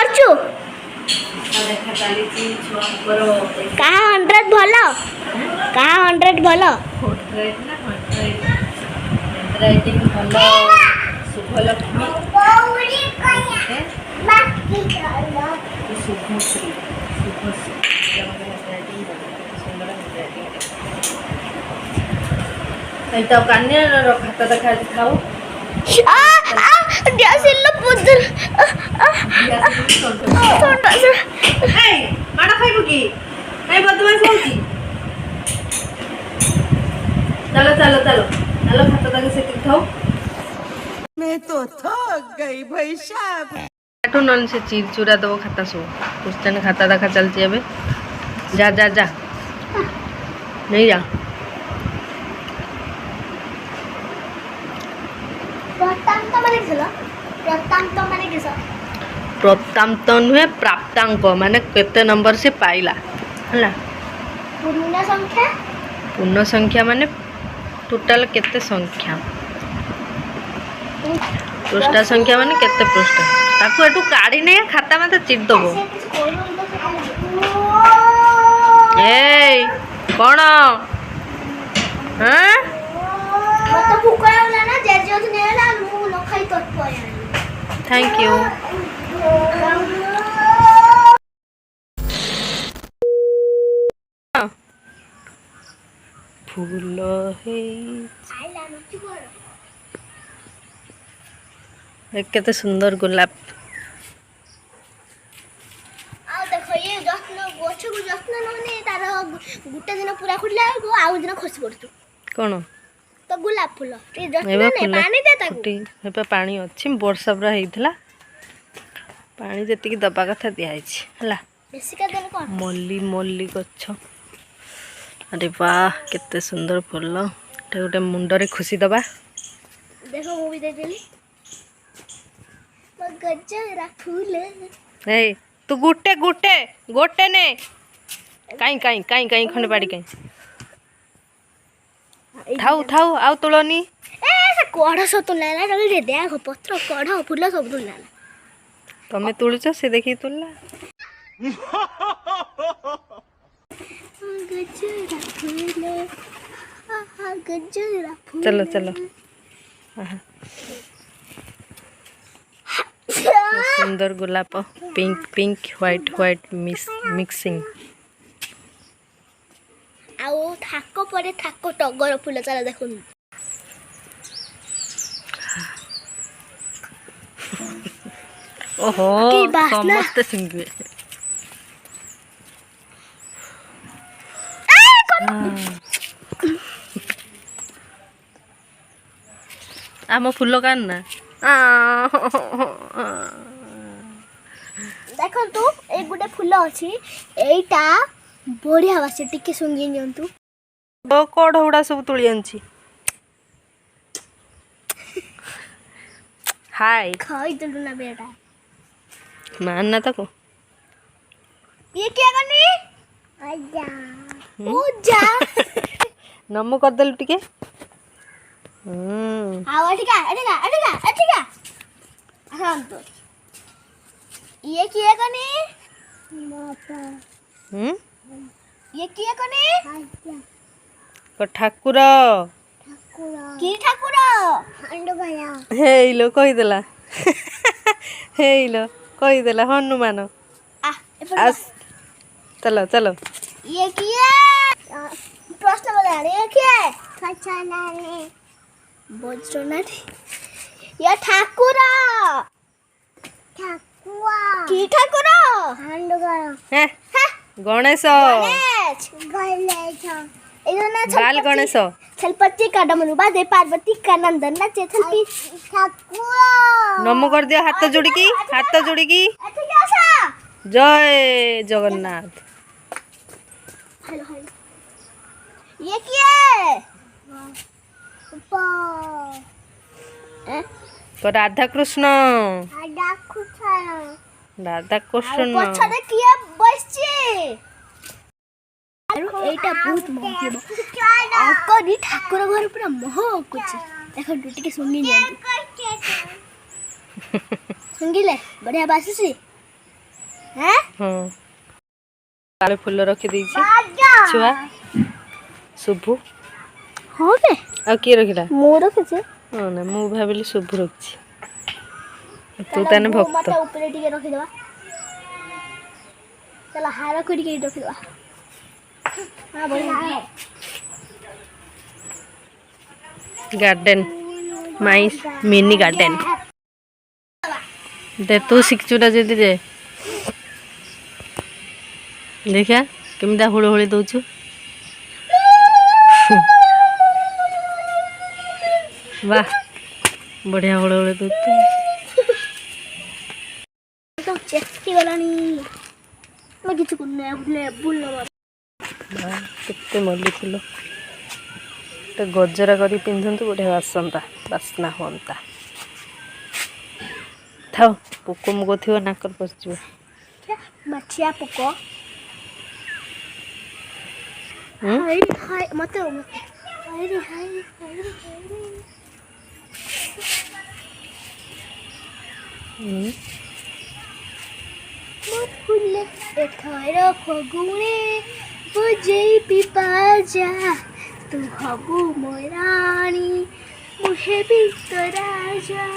करछु कहा 100 भलो कहा 100 भलो राइटिंग भलो शुभलक्ष्मी शुभश्री तो कन्या खाता देखा खाओ ग्यासिल्लो पुदर माड़ा खाइबो की नहीं बदमाश होची चलो चलो चलो चलो खाता तक से खाओ मैं तो थक गई भाई साहब काटू नन से चीर चूरा दबो खाता सो क्वेश्चन खाता देखा चलती है जा जा जा नहीं जा प्रतांत नुहे प्राप्तांक माने केते नंबर से पाइला हला पूर्ण संख्या माने टोटल केते संख्या पृष्ठ संख्या माने केते पृष्ठ ताकू एटू काढी नै खाता मते चिट दबो ए कोन हां मत फुकरावला ना जे जे नेला मु लखाई तत पया थैंक यू फूल है केते सुंदर गुलाब आ देखो ये जत्न गछ को जत्न नने तार गुटे दिन पूरा खुडला को आउ दिन खसी पड़तु कोन तो गुलाब फूल ये जत्न ने पानी दे ताकू हेपा पानी अछि वर्षा पूरा हेइथला पानी जति की दबा कथा दिया आइछि हला बेसी का दिन कोन मल्ली मल्ली गछ अरे वाह केते सुंदर फूल ते गोटे मुंडरे खुशी दबा देखो वो भी दे देली तो गजरा फूल ए तू गुटे गुटे गोटे ने काई काई काई काई खंड पाड़ी काई थाउ थाउ आउ तुलनी ए से कोढ़ सो तुला ना जल्दी दे देखो पत्र कोढ़ फूल सब तुला तमे तुलछ से देखी तुलला गजरा फूल गजरा फूल चलो चलो सुंदर गुलाब pink pink white white mixing आउ थाको परे थाको टगर फूल चला देखो ओहो की बास्ना समस्त सिंगे आम फूल कान ना देखो तू एक गुटे फूल अछि एटा बढ़िया बासे टिके सुंगी नियंतु ओ कोड हुडा सब तुली आंची हाय खाई दलु ना बेटा मान ना तको ये क्या करनी आजा ओ जा नमो कर दल टिके आओ ठीक है हां तो ये किए कनी माता ये किए कनी को ठाकुर की ठाकुर हंडो भया हेलो कहि देला हेलो कहि देला हनुमान आ आस चलो चलो ये किए प्रश्न बता रहे हैं क्या खचनाने बोझनाने ये ठाकुर की ठाकुर हंडगा हैं गणेश गणेश इधर बाल गणेश छलपति का डमरू बाजे पार्वती का नंदन नाचे छलपी ठाकुर नमो कर दियो हाथ जोड़ी की जय जगन्नाथ हेलो हेलो ये क्या है तो राधा कृष्ण राधा कृष्ण पछरे किया बसছে एटा बहुत महत्व आकरी ठाकुर घर पूरा मोह कुछ देखो डूटी के सुंगी नहीं संगीले बढ़िया बासुसी हैं हाँ काले फूल रखी देइछि बाजा छुआ शुभु हो बे आ किए रखिला मो रखिছে हाँ ना मु भाबिली शुभु रखछि तू ताने भक्त मते ऊपर टिके रखि देबा चला हारा करी के रखि देबा हां बढ़िया गार्डन माई मिनी गार्डन दे तू शिखचुरा जदी जे देखिया केमिदा हुळ हुळी दउछु वाह बढ़िया हुळ हुळी दउछु तो चेस्टी गलानी मैं किछु कुने बुले बुल केते मल्ली फुल तो गजरा करी पिंधंतु बढ़िया बासंता बासना होता थाओ पोको मुगो थियो नाकर पसजिबो मछिया पको हाय हाय मते हाय रे हाय मत फुले एथार फगुणे बुझे पिपाजा तू हबु मोराणी मुहे भी तो राजा